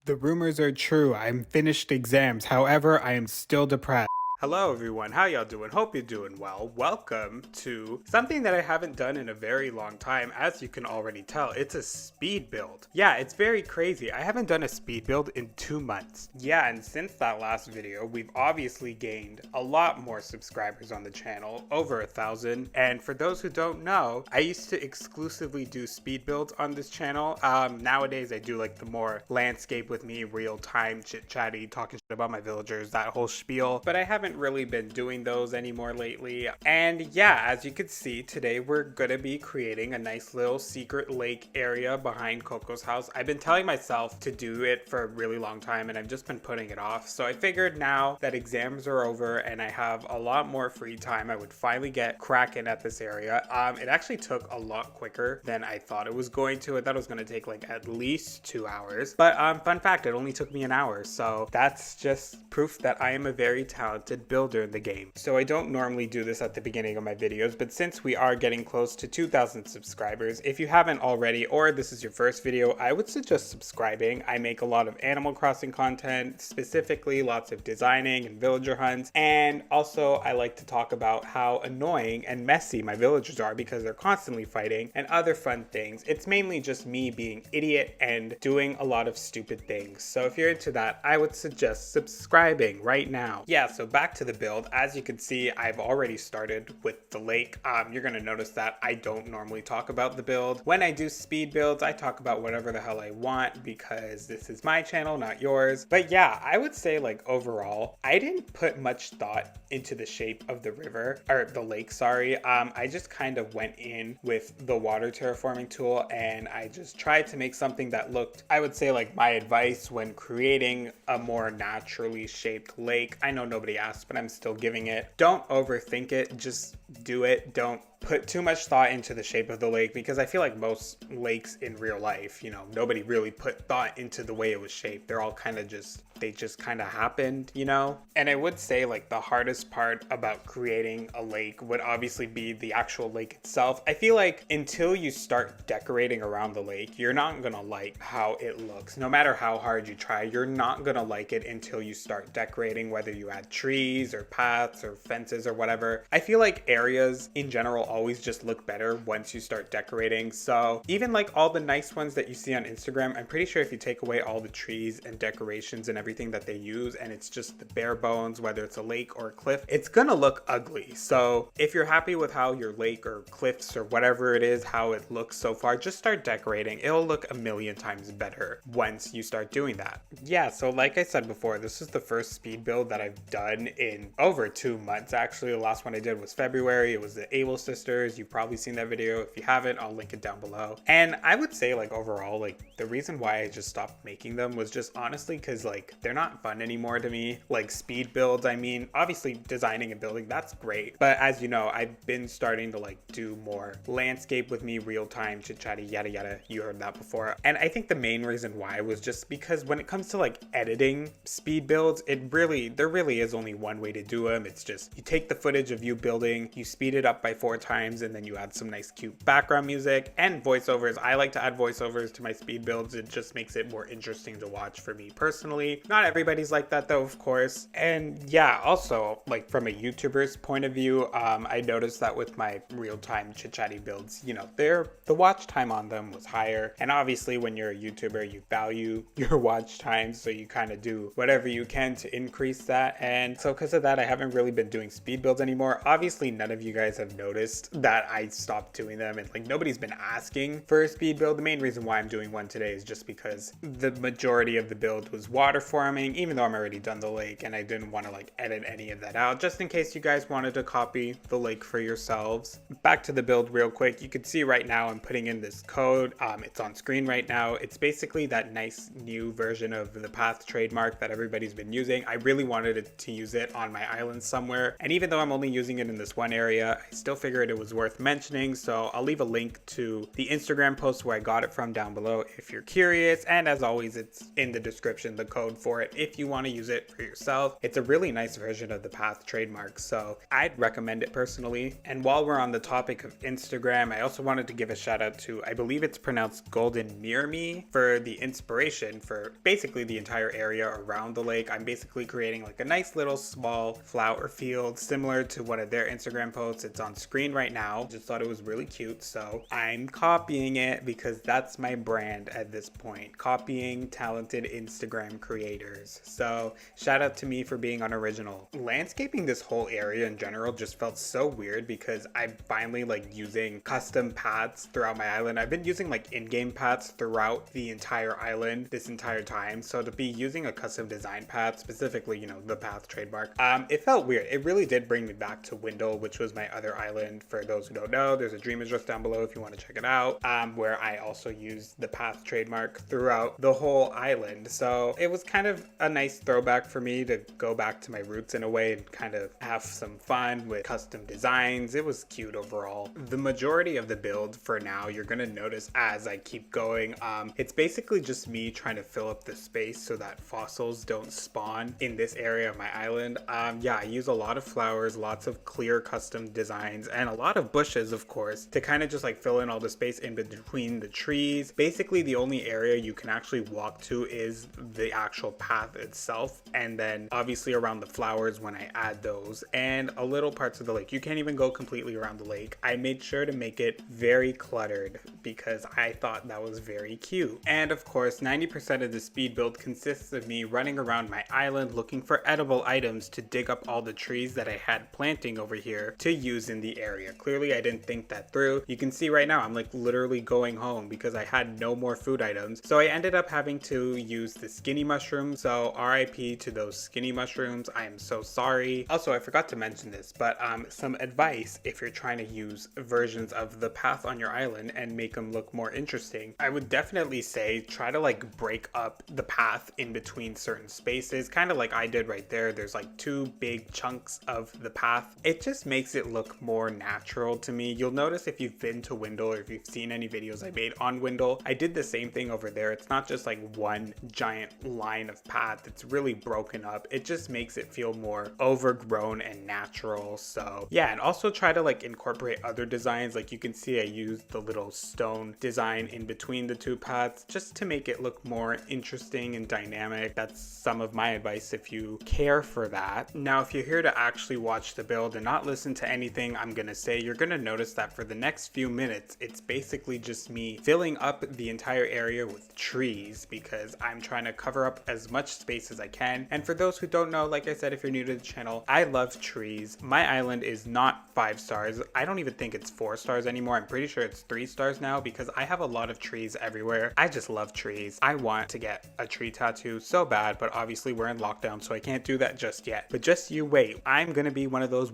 The rumors are true. I'm finished exams. However, I am still depressed. Hello everyone, how y'all doing? Hope you're doing well. Welcome to something that I haven't done in a very long time. As you can already tell, it's a speed build. Yeah, it's very crazy. I haven't done a speed build in 2 months. Yeah, and since that last video, we've obviously gained a lot more subscribers on the channel, over 1,000. And for those who don't know, I used to exclusively do speed builds on this channel. Nowadays I do like the more landscape with me, real time, chit chatty, talking shit about my villagers, that whole spiel. But I haven't really been doing those anymore lately. And yeah, as you can see, today we're gonna be creating a nice little secret lake area behind Coco's house. I've been telling myself to do it for a really long time and I've just been putting it off. So I figured now that exams are over and I have a lot more free time, I would finally get cracking at this area. It actually took a lot quicker than I thought it was going to. I thought it was gonna take like at least 2 hours. But fun fact, it only took me an hour. So that's just proof that I am a very talented builder in the game. So I don't normally do this at the beginning of my videos, but since we are getting close to 2,000 subscribers, if you haven't already or this is your first video, I would suggest subscribing. I make a lot of Animal Crossing content, specifically lots of designing and villager hunts, and also I like to talk about how annoying and messy my villagers are because they're constantly fighting and other fun things. It's mainly just me being idiot and doing a lot of stupid things. So if you're into that, I would suggest subscribing right now. Yeah, so back to the build. As you can see, I've already started with the lake. You're gonna notice that I don't normally talk about the build. When I do speed builds, I talk about whatever the hell I want because this is my channel, not yours. But yeah, I would say like overall, I didn't put much thought into the shape of the river, or the lake, sorry. I just kind of went in with the water terraforming tool and I just tried to make something that looked, I would say like my advice when creating a more naturally shaped lake. I know nobody asked, but I'm still giving it. Don't overthink it, just do it. Don't put too much thought into the shape of the lake because I feel like most lakes in real life, nobody really put thought into the way it was shaped. They're all kind of they just kind of happened, And I would say like the hardest part about creating a lake would obviously be the actual lake itself. I feel like until you start decorating around the lake, you're not gonna like how it looks. No matter how hard you try, you're not gonna like it until you start decorating, whether you add trees or paths or fences or whatever. I feel like areas in general always just look better once you start decorating. So even like all the nice ones that you see on Instagram, I'm pretty sure if you take away all the trees and decorations and everything that they use and it's just the bare bones, whether it's a lake or a cliff, it's gonna look ugly. So if you're happy with how your lake or cliffs or whatever it is, how it looks so far, just start decorating. It'll look a million times better once you start doing that. Yeah, so like I said before, this is the first speed build that I've done in over 2 months. Actually, the last one I did was February. It was the Able Sisters. You've probably seen that video. If you haven't, I'll link it down below. And I would say like overall, like the reason why I just stopped making them was just honestly because like they're not fun anymore to me. Like speed builds, I mean, obviously designing and building, that's great. But as you know, I've been starting to like do more landscape with me, real time, chit chatty, yada yada. You heard that before. And I think the main reason why was just because when it comes to like editing speed builds, there really is only one way to do them. It's just you take the footage of you building, you speed it up by 4 times, and then you add some nice cute background music and voiceovers. I like to add voiceovers to my speed builds. It just makes it more interesting to watch for me personally. Not everybody's like that though, of course. And yeah, also like from a YouTuber's point of view, I noticed that with my real-time chit-chatty builds, the watch time on them was higher. And obviously when you're a YouTuber, you value your watch time, so you kind of do whatever you can to increase that. And so because of that, I haven't really been doing speed builds anymore. Obviously none of you guys have noticed that I stopped doing them, and like nobody's been asking for a speed build. The main reason why I'm doing one today is just because the majority of the build was water farming, even though I'm already done the lake and I didn't want to like edit any of that out, just in case you guys wanted to copy the lake for yourselves. Back to the build real quick. You can see right now I'm putting in this code. It's on screen right now. It's basically that nice new version of the path trademark that everybody's been using. I really wanted to use it on my island somewhere, and even though I'm only using it in this one area, I still figured it was worth mentioning, so I'll leave a link to the Instagram post where I got it from down below if you're curious, and as always, it's in the description, the code for it, if you want to use it for yourself. It's a really nice version of the Path trademark, so I'd recommend it personally. And while we're on the topic of Instagram, I also wanted to give a shout out to, I believe it's pronounced Golden Mirror Me, for the inspiration for basically the entire area around the lake. I'm basically creating like a nice little small flower field similar to one of their Instagram posts. It's on screen right now. Just thought it was really cute, so I'm copying it because that's my brand at this point, copying talented Instagram creators. So shout out to me for being unoriginal. Landscaping this whole area in general just felt so weird because I'm finally like using custom paths throughout my island. I've been using like in-game paths throughout the entire island this entire time, so to be using a custom design path, specifically, you know, the Path trademark, it felt weird. It really did bring me back to Windle, which was my other island. For those who don't know, there's a dream address down below if you want to check it out, where I also used the Path trademark throughout the whole island. So it was kind of a nice throwback for me to go back to my roots in a way and kind of have some fun with custom designs. It was cute overall. The majority of the build for now, you're gonna notice as I keep going, it's basically just me trying to fill up the space so that fossils don't spawn in this area of my island. Yeah, I use a lot of flowers, lots of clear custom designs, and a lot of bushes, of course, to kind of just like fill in all the space in between the trees. Basically, the only area you can actually walk to is the actual path itself, and then obviously around the flowers when I add those, and a little parts of the lake. You can't even go completely around the lake. I made sure to make it very cluttered because I thought that was very cute. And of course, 90% of the speed build consists of me running around my island looking for edible items to dig up all the trees that I had planting over here to use in the area. Clearly, I didn't think that through. You can see right now, I'm like literally going home because I had no more food items. So I ended up having to use the skinny mushrooms. So RIP to those skinny mushrooms. I am so sorry. Also, I forgot to mention this, but some advice if you're trying to use versions of the path on your island and make them look more interesting. I would definitely say try to like break up the path in between certain spaces, kind of like I did right there. There's like two big chunks of the path. It just makes it look more natural to me. You'll notice if you've been to Windle or if you've seen any videos I made on Windle, I did the same thing over there. It's not just like one giant line of path. It's really broken up. It just makes it feel more overgrown and natural. So yeah, and also try to like incorporate other designs. Like you can see I used the little stone design in between the two paths just to make it look more interesting and dynamic. That's some of my advice if you care for that. Now, if you're here to actually watch the build and not listen to anything I'm gonna say, you're gonna notice that for the next few minutes, it's basically just me filling up the entire area with trees because I'm trying to cover up as much space as I can. And for those who don't know, like I said, if you're new to the channel, I love trees. My island is not 5 stars. I don't even think it's 4 stars anymore. I'm pretty sure it's 3 stars now because I have a lot of trees everywhere. I just love trees. I want to get a tree tattoo so bad, but obviously we're in lockdown, so I can't do that just yet. But just you wait. I'm gonna be one of those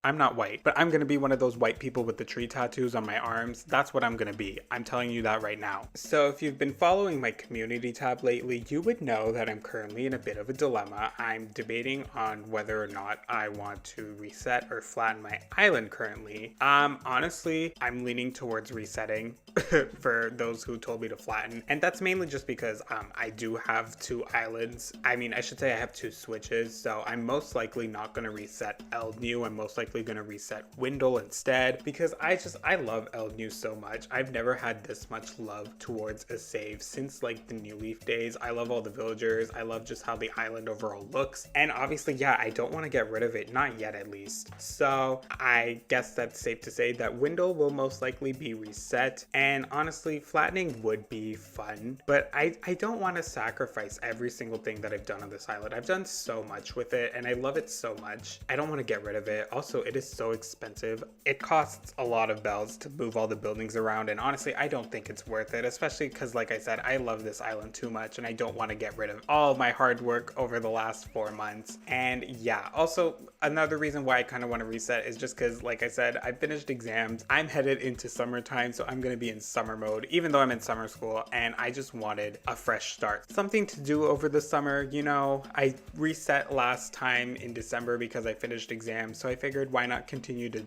I'm not white, but I'm gonna be one of those white people with the tree tattoos on my arms. That's what I'm gonna be. I'm telling you that right now. So if you've been following my community tab lately, you would know that I'm currently in a bit of a dilemma. I'm debating on whether or not I want to reset or flatten my island currently. Honestly, I'm leaning towards resetting for those who told me to flatten. And that's mainly just because I do have 2 islands. I mean, I should say I have 2 switches. So I'm most likely not gonna reset eldniW. I'm most likely gonna reset Windle instead because I love eldniW so much. I've never had this much love towards a save since like the New Leaf days. I love all the villagers. I love just how the island overall looks. And obviously, yeah, I don't want to get rid of it, not yet at least. So I guess that's safe to say that Windle will most likely be reset. And honestly, flattening would be fun, but I don't want to sacrifice every single thing that I've done on this island. I've done so much with it and I love it so much. I don't want to get rid of it. Also, it is so expensive. It costs a lot of bells to move all the buildings around, and honestly, I don't think it's worth it, especially because, like I said, I love this island too much and I don't want to get rid of all my hard work over the last 4 months. And yeah, also another reason why I kind of want to reset is just because, like I said, I finished exams. I'm headed into summertime, so I'm going to be in in summer mode, even though I'm in summer school, and I just wanted a fresh start. Something to do over the summer. You know, I reset last time in December because I finished exams, so I figured why not continue the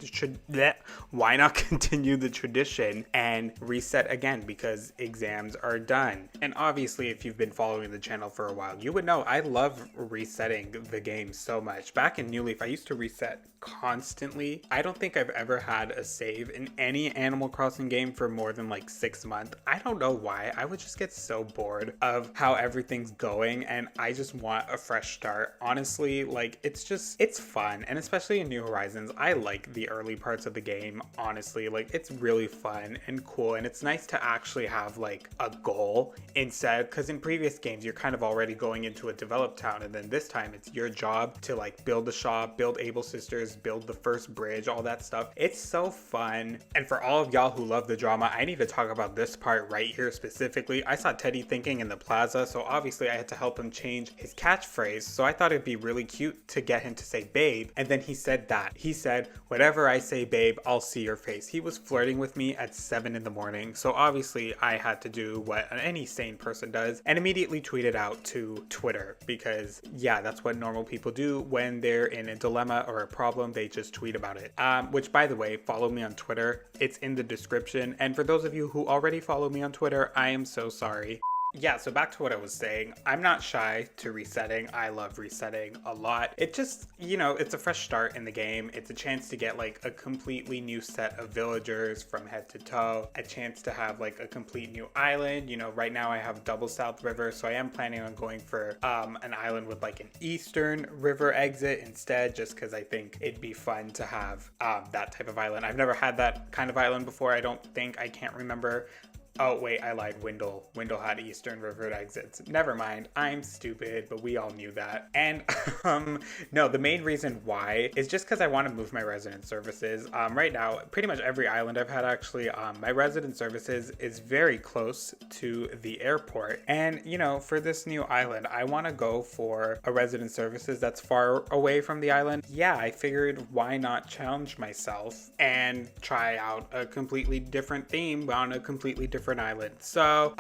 tradition and reset again because exams are done. And obviously, if you've been following the channel for a while, you would know I love resetting the game so much. Back in New Leaf, I used to reset constantly. I don't think I've ever had a save in any Animal Crossing game for more than like 6 months. I don't know why. I would just get so bored of how everything's going, and I just want a fresh start. Honestly, like it's fun, and especially in New Horizons, I like the early parts of the game. Honestly, like it's really fun and cool, and it's nice to actually have like a goal instead, because in previous games you're kind of already going into a developed town, and then this time it's your job to like build a shop, build Able Sisters, build the first bridge, all that stuff. It's so fun. And for all of y'all who love the drama, I need to talk about this part right here specifically. I saw Teddy thinking in the plaza, so obviously I had to help him change his catchphrase. So I thought it'd be really cute to get him to say babe, and then he said that. He said, "Whatever I say babe, I'll see your face." He was flirting with me at 7 in the morning, so obviously I had to do what any sane person does and immediately tweet it out to Twitter, because yeah, that's what normal people do when they're in a dilemma or a problem. They just tweet about it. Which, by the way, follow me on Twitter. It's in the description. And for those of you who already follow me on Twitter, I am so sorry. Yeah, so back to what I was saying. I'm not shy to resetting. I love resetting a lot. It just, you know, it's a fresh start in the game. It's a chance to get like a completely new set of villagers from head to toe, a chance to have like a complete new island. You know, right now I have double South River, so I am planning on going for an island with like an Eastern River exit instead, just because I think it'd be fun to have that type of island. I've never had that kind of island before. I don't think, I can't remember. Oh, wait, I lied. Windle had Eastern River exits. Never mind. I'm stupid, but we all knew that. And, no, the main reason why is just because I want to move my resident services. Right now, pretty much every island I've had, actually, my resident services is very close to the airport. And, you know, for this new island, I want to go for a resident services that's far away from the island. Yeah, I figured why not challenge myself and try out a completely different theme on a completely different island. So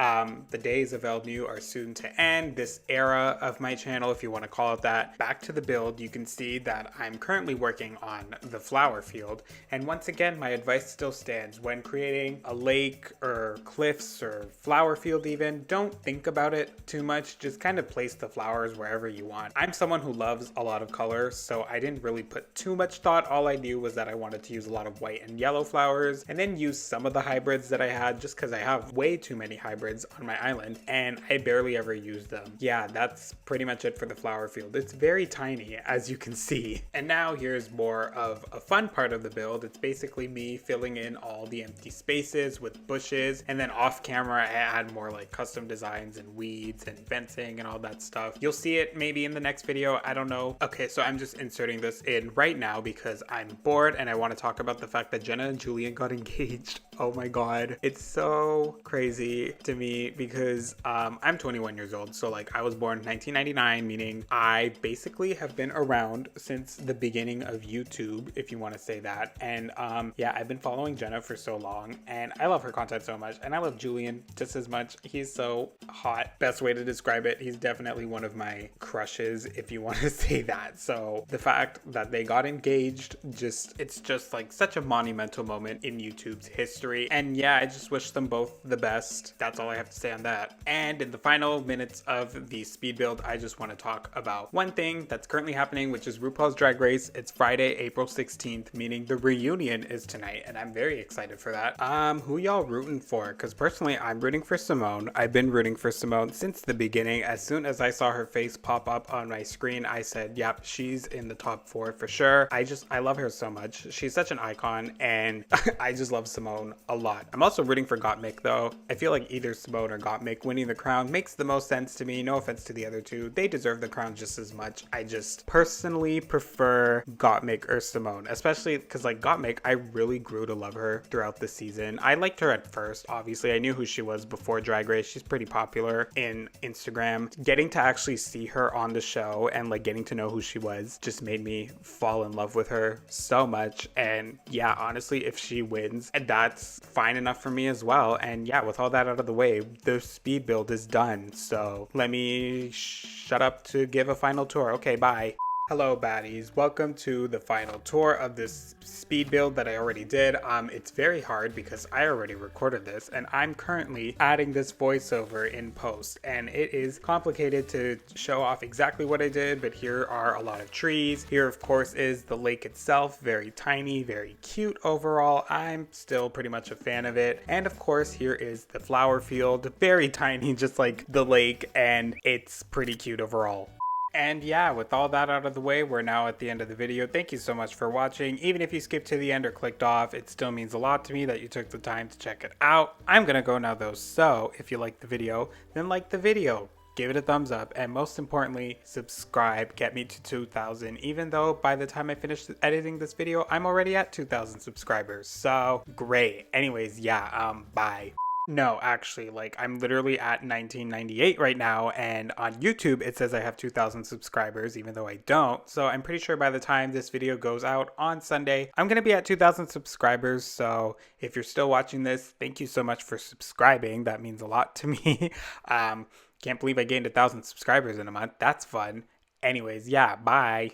the days of eldniW are soon to end. This era of my channel, if you want to call it that. Back to the build, you can see that I'm currently working on the flower field, and once again my advice still stands. When creating a lake or cliffs or flower field, even, don't think about it too much. Just kind of place the flowers wherever you want. I'm someone who loves a lot of colors, so I didn't really put too much thought. All I knew was that I wanted to use a lot of white and yellow flowers, and then use some of the hybrids that I had, just because I have way too many hybrids on my island and I barely ever use them. Yeah, that's pretty much it for the flower field. It's very tiny, as you can see. And now here's more of a fun part of the build. It's basically me filling in all the empty spaces with bushes, and then off camera I add more like custom designs and weeds and fencing and all that stuff. You'll see it maybe in the next video, I don't know. Okay, so I'm just inserting this in right now because I'm bored and I want to talk about the fact that Jenna and Julian got engaged. Oh my god, it's so crazy to me because I'm 21 years old, so like I was born in 1999, meaning I basically have been around since the beginning of YouTube, if you want to say that. And yeah, I've been following Jenna for so long and I love her content so much, and I love Julian just as much. He's so hot. Best way to describe it, he's definitely one of my crushes, if you want to say that. So the fact that they got engaged, it's just like such a monumental moment in YouTube's history. And yeah, I just wish them both the best. That's all I have to say on that. And in the final minutes of the speed build, I just want to talk about one thing that's currently happening, which is RuPaul's Drag Race. It's Friday, April 16th, meaning the reunion is tonight, and I'm very excited for that. Who y'all rooting for? Because personally, I'm rooting for Simone. I've been rooting for Simone since the beginning. As soon as I saw her face pop up on my screen, I said, yep, she's in the top 4 for sure. I love her so much. She's such an icon, and I just love Simone a lot. I'm also rooting for Gottmik Lake though. I feel like either Simone or Gottmik winning the crown makes the most sense to me. No offense to the other two. They deserve the crown just as much. I just personally prefer Gottmik or Simone, especially because like Gottmik, I really grew to love her throughout the season. I liked her at first, obviously. I knew who she was before Drag Race. She's pretty popular in Instagram. Getting to actually see her on the show and like getting to know who she was just made me fall in love with her so much. And yeah, honestly, if she wins, that's fine enough for me as well. And yeah, with all that out of the way, the speed build is done. So let me shut up to give a final tour. Okay, bye. Hello baddies, welcome to the final tour of this speed build that I already did. It's very hard because I already recorded this and I'm currently adding this voiceover in post, and it is complicated to show off exactly what I did, but here are a lot of trees. Here of course is the lake itself, very tiny, very cute overall. I'm still pretty much a fan of it. And of course here is the flower field, very tiny just like the lake, and it's pretty cute overall. And yeah, with all that out of the way, we're now at the end of the video. Thank you so much for watching. Even if you skipped to the end or clicked off, it still means a lot to me that you took the time to check it out. I'm gonna go now though, so if you liked the video, then like the video. Give it a thumbs up, and most importantly, subscribe. Get me to 2,000, even though by the time I finish editing this video, I'm already at 2,000 subscribers. So great. Anyways, yeah, bye. No, actually, like I'm literally at 1998 right now, and on YouTube it says I have 2,000 subscribers, even though I don't. So I'm pretty sure by the time this video goes out on Sunday, I'm gonna be at 2,000 subscribers. So if you're still watching this, thank you so much for subscribing. That means a lot to me. Can't believe I gained 1,000 subscribers in a month. That's fun. Anyways, yeah, bye.